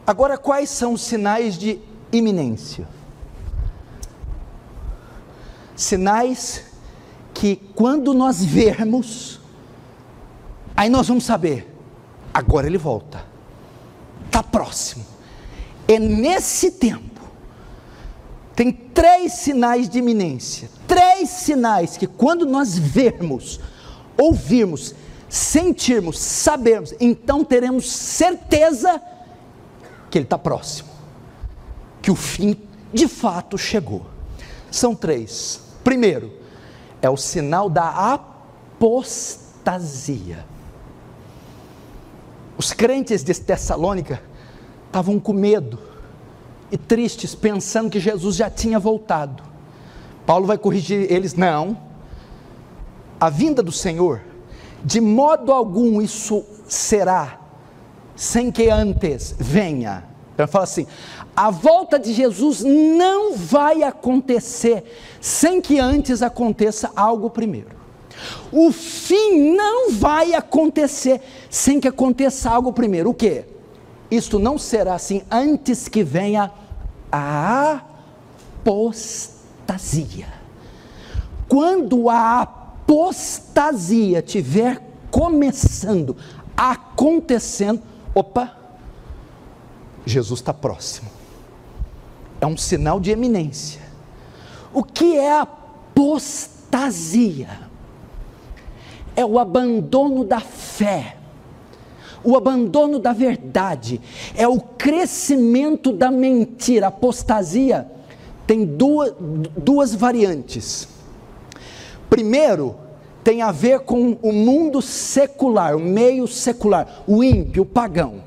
Agora, quais são os sinais de iminência? Sinais que quando nós vermos, aí nós vamos saber, agora ele volta, está próximo. É nesse tempo, tem 3 sinais de iminência, 3 sinais que quando nós vermos, ouvirmos, sentirmos, sabermos, então teremos certeza que ele está próximo, que o fim de fato chegou. São 3. Primeiro, é o sinal da apostasia. Os crentes de Tessalônica estavam com medo e tristes, pensando que Jesus já tinha voltado. Paulo vai corrigir eles: não, a vinda do Senhor, de modo algum isso será sem que antes venha. Então fala assim, a volta de Jesus não vai acontecer sem que antes aconteça algo primeiro. O fim não vai acontecer sem que aconteça algo primeiro. O quê? Isto não será assim antes que venha a apostasia. Quando a apostasia estiver começando, acontecendo, opa, Jesus está próximo. É um sinal de eminência. O que é apostasia? É o abandono da fé, o abandono da verdade, é o crescimento da mentira. Apostasia tem duas variantes. Primeiro, tem a ver com o mundo secular, o meio secular, o ímpio, o pagão.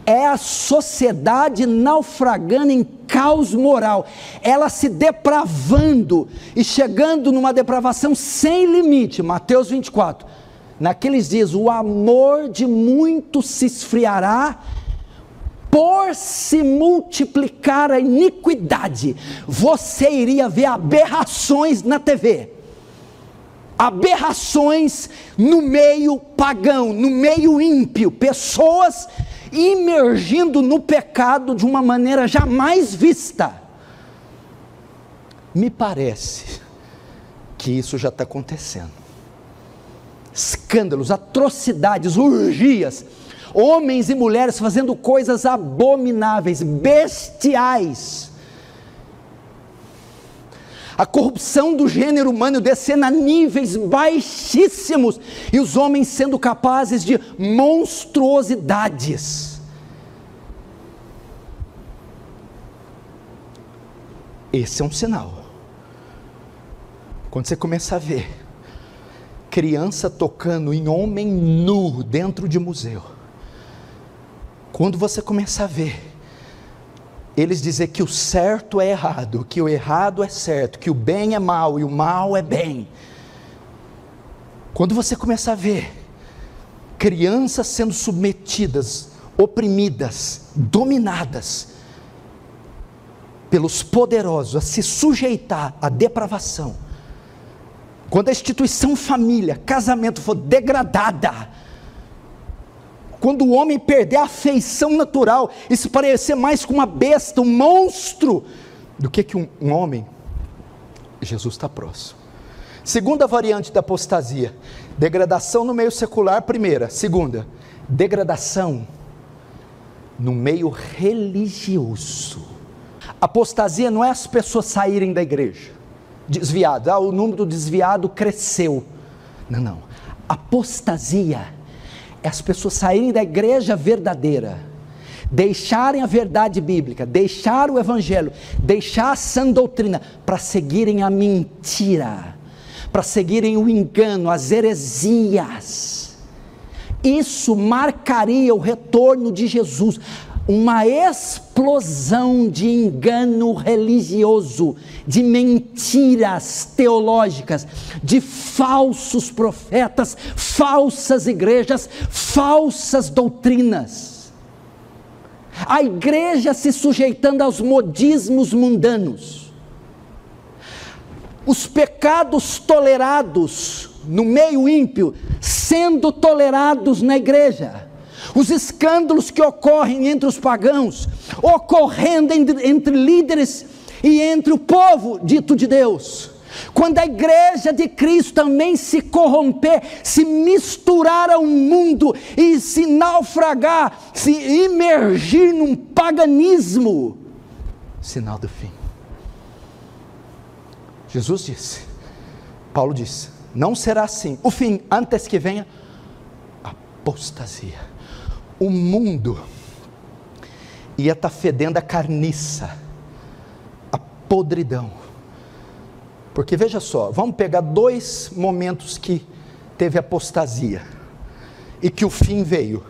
É a sociedade naufragando em caos moral, ela se depravando e chegando numa depravação sem limite. Mateus 24, naqueles dias o amor de muitos se esfriará, por se multiplicar a iniquidade. Você iria ver aberrações na TV, aberrações no meio pagão, no meio ímpio, pessoas imergindo no pecado de uma maneira jamais vista. Me parece que isso já está acontecendo. Escândalos, atrocidades, orgias, homens e mulheres fazendo coisas abomináveis, bestiais. A corrupção do gênero humano descendo a níveis baixíssimos, e os homens sendo capazes de monstruosidades. Esse é um sinal. Quando você começa a ver criança tocando em homem nu dentro de museu, quando você começa a ver eles dizer que o certo é errado, que o errado é certo, que o bem é mal e o mal é bem, quando você começa a ver crianças sendo submetidas, oprimidas, dominadas pelos poderosos, a se sujeitar à depravação, quando a instituição família, casamento for degradada, quando o homem perder a afeição natural e se parecer mais com uma besta, um monstro, do que um homem, Jesus está próximo. Segunda variante da apostasia, degradação no meio secular, primeira. Segunda, degradação no meio religioso. Apostasia não é as pessoas saírem da igreja, desviados, o número do desviado cresceu. Não. Apostasia é as pessoas saírem da igreja verdadeira, deixarem a verdade bíblica, deixar o evangelho, deixar a sã doutrina, para seguirem a mentira, para seguirem o engano, as heresias. Isso marcaria o retorno de Jesus, uma explosão de engano religioso, de mentiras teológicas, de falsos profetas, falsas igrejas, falsas doutrinas. A igreja se sujeitando aos modismos mundanos, os pecados tolerados no meio ímpio sendo tolerados na igreja, os escândalos que ocorrem entre os pagãos, ocorrendo entre líderes e entre o povo dito de Deus. Quando a igreja de Cristo também se corromper, se misturar ao mundo e se naufragar, se imergir num paganismo, sinal do fim. Jesus disse, Paulo disse, não será assim. O fim, antes que venha apostasia. O mundo ia estar fedendo a carniça, a podridão. Porque veja só, vamos pegar 2 momentos que teve apostasia e que o fim veio.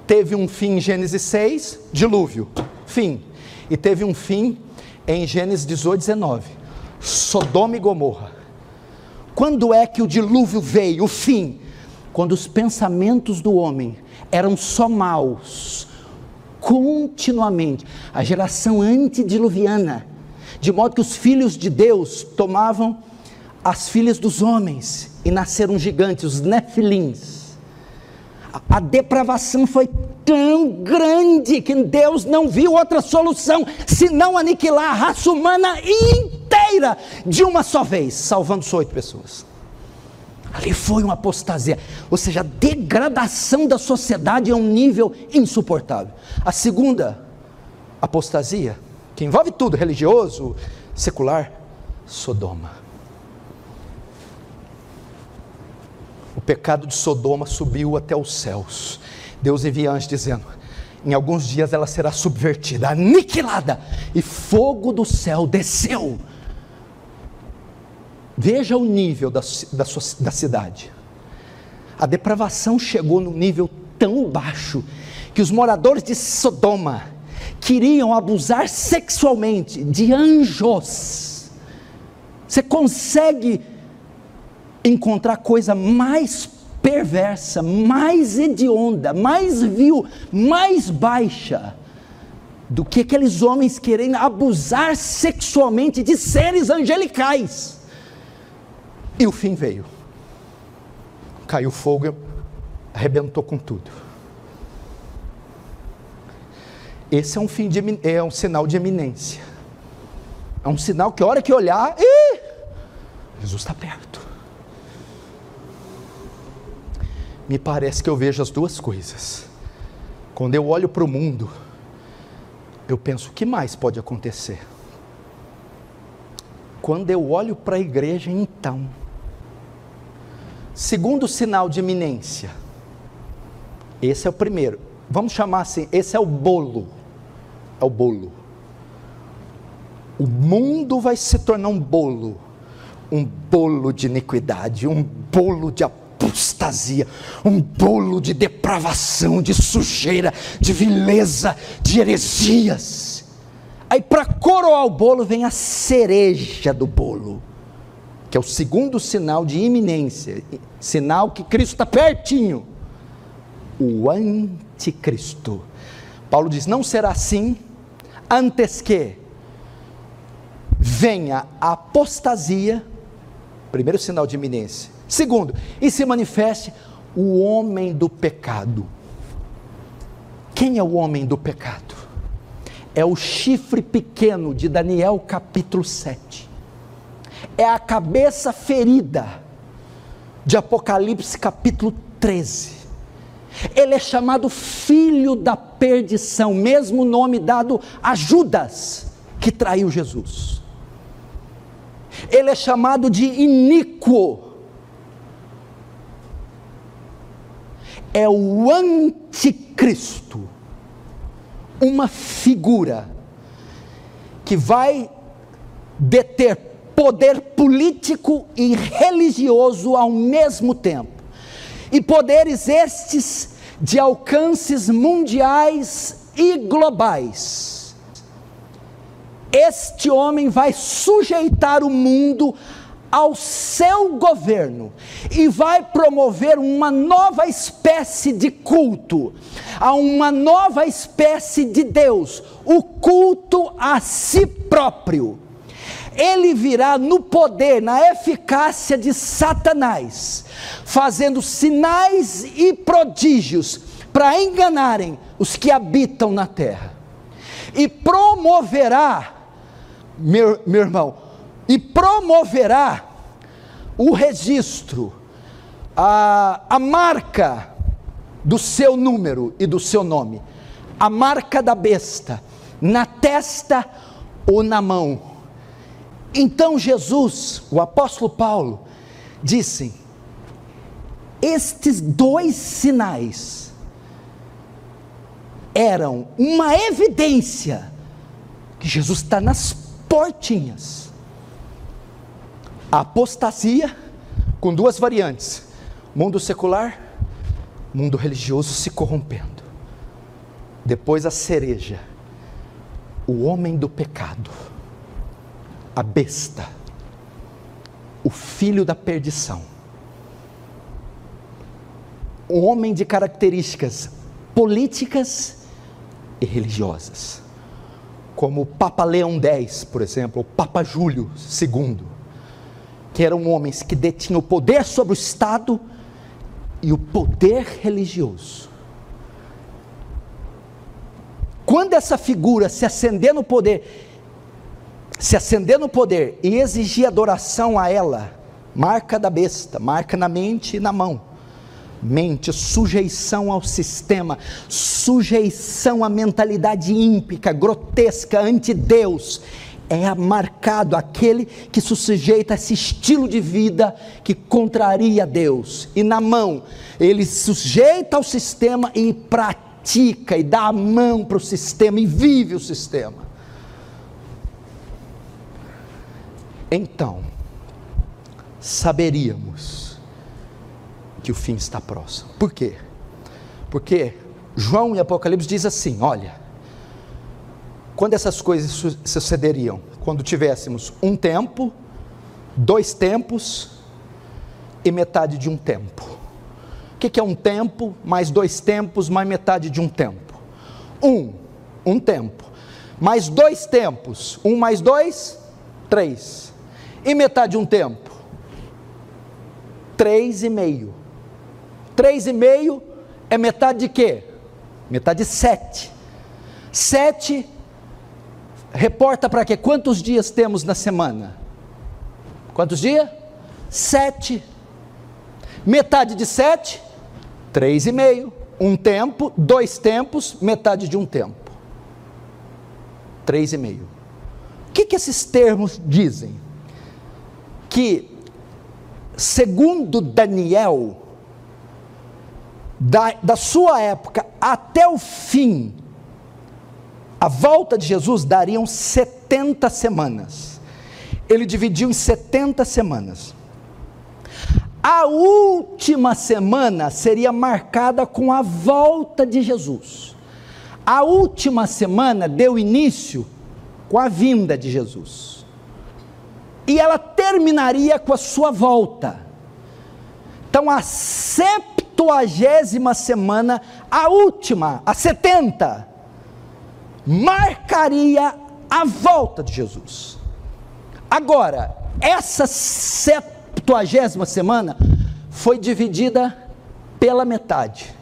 Teve um fim em Gênesis 6, dilúvio, fim. E teve um fim em Gênesis 18, 19, Sodoma e Gomorra. Quando é que o dilúvio veio, o fim? Quando os pensamentos do homem eram só maus, continuamente, a geração antediluviana, de modo que os filhos de Deus tomavam as filhas dos homens, e nasceram gigantes, os nefilins. A depravação foi tão grande, que Deus não viu outra solução, senão aniquilar a raça humana inteira, de uma só vez, salvando só 8 pessoas. Ali foi uma apostasia, ou seja, a degradação da sociedade é um nível insuportável. A segunda apostasia, que envolve tudo, religioso, secular, Sodoma. O pecado de Sodoma subiu até os céus. Deus envia anjos dizendo, em alguns dias ela será subvertida, aniquilada, e fogo do céu desceu. Veja o nível da cidade. A depravação chegou num nível tão baixo, que os moradores de Sodoma queriam abusar sexualmente de anjos. Você consegue encontrar coisa mais perversa, mais hedionda, mais vil, mais baixa, do que aqueles homens querendo abusar sexualmente de seres angelicais? E o fim veio, caiu fogo e arrebentou com tudo. Esse é um sinal de eminência, é um sinal que a hora que olhar, Jesus está perto. Me parece que eu vejo as duas coisas. Quando eu olho para o mundo, eu penso, o que mais pode acontecer? Quando eu olho para a igreja, então, segundo sinal de eminência, esse é o primeiro, vamos chamar assim, esse é o bolo, o mundo vai se tornar um bolo de iniquidade, um bolo de apostasia, um bolo de depravação, de sujeira, de vileza, de heresias. Aí para coroar o bolo vem a cereja do bolo, que é o segundo sinal de iminência, sinal que Cristo está pertinho, o anticristo. Paulo diz, não será assim, antes que venha a apostasia, primeiro sinal de iminência. Segundo, e se manifeste o homem do pecado. Quem é o homem do pecado? É o chifre pequeno de Daniel capítulo 7. É a cabeça ferida de Apocalipse capítulo 13. Ele é chamado filho da perdição, mesmo nome dado a Judas, que traiu Jesus. Ele é chamado de iníquo. É o anticristo, uma figura que vai deter poder político e religioso ao mesmo tempo, e poderes estes de alcances mundiais e globais. Este homem vai sujeitar o mundo ao seu governo, e vai promover uma nova espécie de culto, a uma nova espécie de Deus, o culto a si próprio. Ele virá no poder, na eficácia de Satanás, fazendo sinais e prodígios, para enganarem os que habitam na terra, e promoverá, meu irmão, e promoverá o registro, a marca do seu número e do seu nome, a marca da besta, na testa ou na mão. Então Jesus, o apóstolo Paulo, disse: estes dois sinais eram uma evidência que Jesus está nas portinhas. A apostasia, com duas variantes: mundo secular, mundo religioso se corrompendo. Depois a cereja, o homem do pecado, a besta, o filho da perdição, um homem de características políticas e religiosas, como o Papa Leão X, por exemplo, o Papa Júlio II, que eram homens que detinham o poder sobre o Estado e o poder religioso. Quando essa figura se acender no poder e exigir adoração a ela, marca da besta, marca na mente e na mão. Mente, sujeição ao sistema, sujeição à mentalidade ímpica, grotesca, anti-Deus. É marcado aquele que se sujeita a esse estilo de vida que contraria Deus. E na mão, ele se sujeita ao sistema e pratica, e dá a mão para o sistema, e vive o sistema. Então, saberíamos que o fim está próximo. Por quê? Porque João em Apocalipse diz assim: olha, quando essas coisas sucederiam? Quando tivéssemos um tempo, 2 tempos e metade de um tempo. O que é um tempo, mais 2 tempos, mais metade de um tempo? Um tempo, mais 2 tempos, 1 mais 2, 3, e metade de um tempo? 3,5. 3,5 é metade de quê? Metade de 7. 7 reporta para quê? Quantos dias temos na semana? Quantos dias? 7. Metade de 7? 3,5. Um tempo, 2 tempos, metade de um tempo. 3,5. O que esses termos dizem? Que, segundo Daniel, da sua época até o fim, a volta de Jesus dariam 70 semanas. Ele dividiu em 70 semanas. A última semana seria marcada com a volta de Jesus. A última semana deu início com a vinda de Jesus. E ela terminaria com a sua volta. Então a 70ª semana, a última, a 70, marcaria a volta de Jesus. Agora, essa 70ª semana foi dividida pela metade,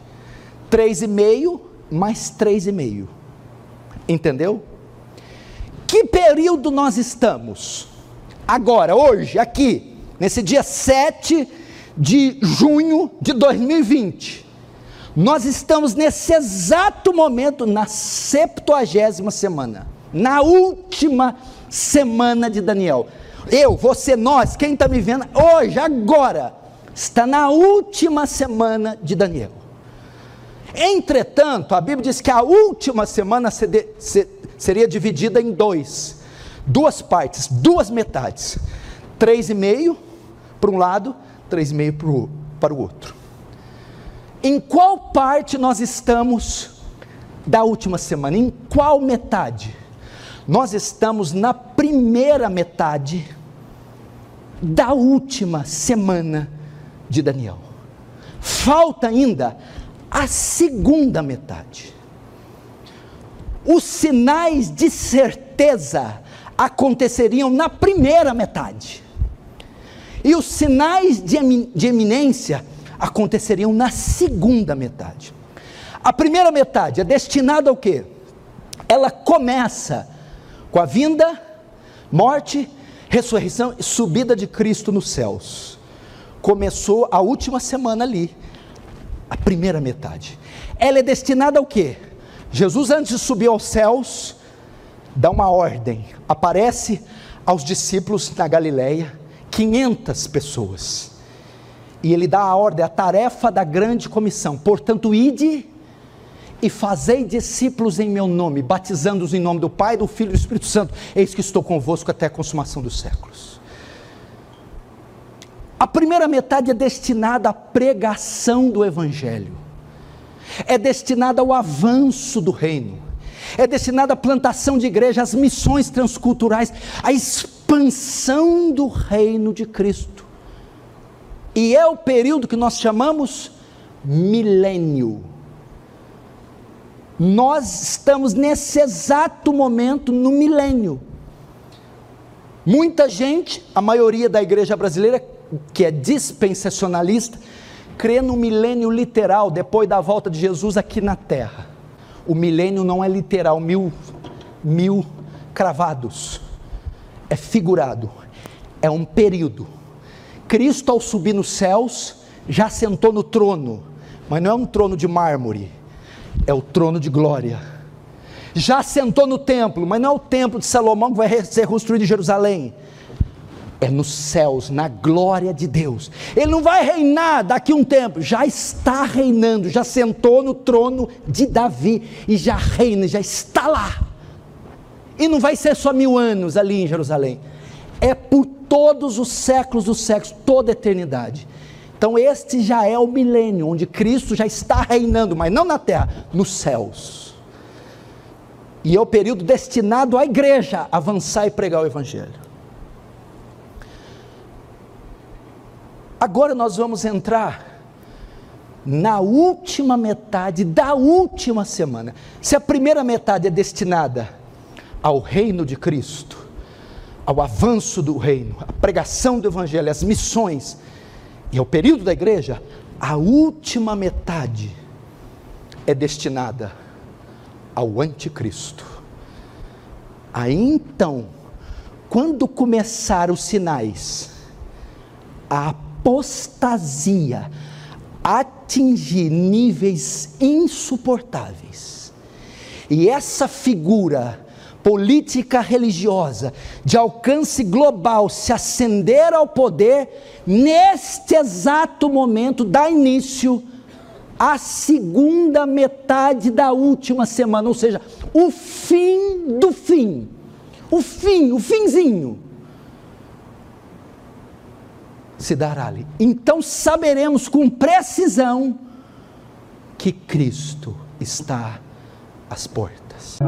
3,5 mais 3,5, entendeu? Que período nós estamos? Agora, hoje, aqui, nesse dia 7 de junho de 2020, nós estamos nesse exato momento, na 70ª semana, na última semana de Daniel. Você, nós, quem está me vendo hoje, agora, está na última semana de Daniel. Entretanto, a Bíblia diz que a última semana seria dividida em duas partes, 2 metades, 3,5 para um lado, 3,5 para o outro. Em qual parte nós estamos da última semana? Em qual metade? Nós estamos na primeira metade da última semana de Daniel. Falta ainda a segunda metade. Os sinais de certeza aconteceriam na primeira metade, e os sinais de eminência aconteceriam na segunda metade. A primeira metade é destinada ao quê? Ela começa com a vinda, morte, ressurreição e subida de Cristo nos céus. Começou a última semana ali, a primeira metade. Ela é destinada ao quê? Jesus, antes de subir aos céus, dá uma ordem, aparece aos discípulos na Galileia, 500 pessoas, e ele dá a ordem, a tarefa da grande comissão: portanto, ide e fazei discípulos em meu nome, batizando-os em nome do Pai, do Filho e do Espírito Santo, eis que estou convosco até a consumação dos séculos. A primeira metade é destinada à pregação do Evangelho, é destinada ao avanço do reino, é destinada à plantação de igreja, às missões transculturais, à expansão do reino de Cristo, e é o período que nós chamamos milênio. Nós estamos nesse exato momento no milênio. Muita gente, a maioria da igreja brasileira, que é dispensacionalista, crê no milênio literal, depois da volta de Jesus aqui na terra. O milênio não é literal, mil cravados, é figurado, é um período. Cristo, ao subir nos céus, já sentou no trono, mas não é um trono de mármore, é o trono de glória. Já sentou no templo, mas não é o templo de Salomão que vai ser construído em Jerusalém, é nos céus, na glória de Deus. Ele não vai reinar daqui a um tempo, já está reinando, já sentou no trono de Davi, e já reina, já está lá, e não vai ser só 1000 anos ali em Jerusalém, é por todos os séculos dos séculos, toda a eternidade. Então este já é o milênio, onde Cristo já está reinando, mas não na terra, nos céus, e é o período destinado à igreja avançar e pregar o Evangelho. Agora nós vamos entrar na última metade da última semana. Se a primeira metade é destinada ao reino de Cristo, ao avanço do reino, à pregação do Evangelho, às missões, e ao período da igreja, a última metade é destinada ao anticristo. Aí então, quando começar os sinais, a apostasia atingir níveis insuportáveis, e essa figura política religiosa de alcance global se ascender ao poder, neste exato momento dá início a segunda metade da última semana, ou seja, o fim do fim, o finzinho se dará ali. Então saberemos com precisão que Cristo está às portas.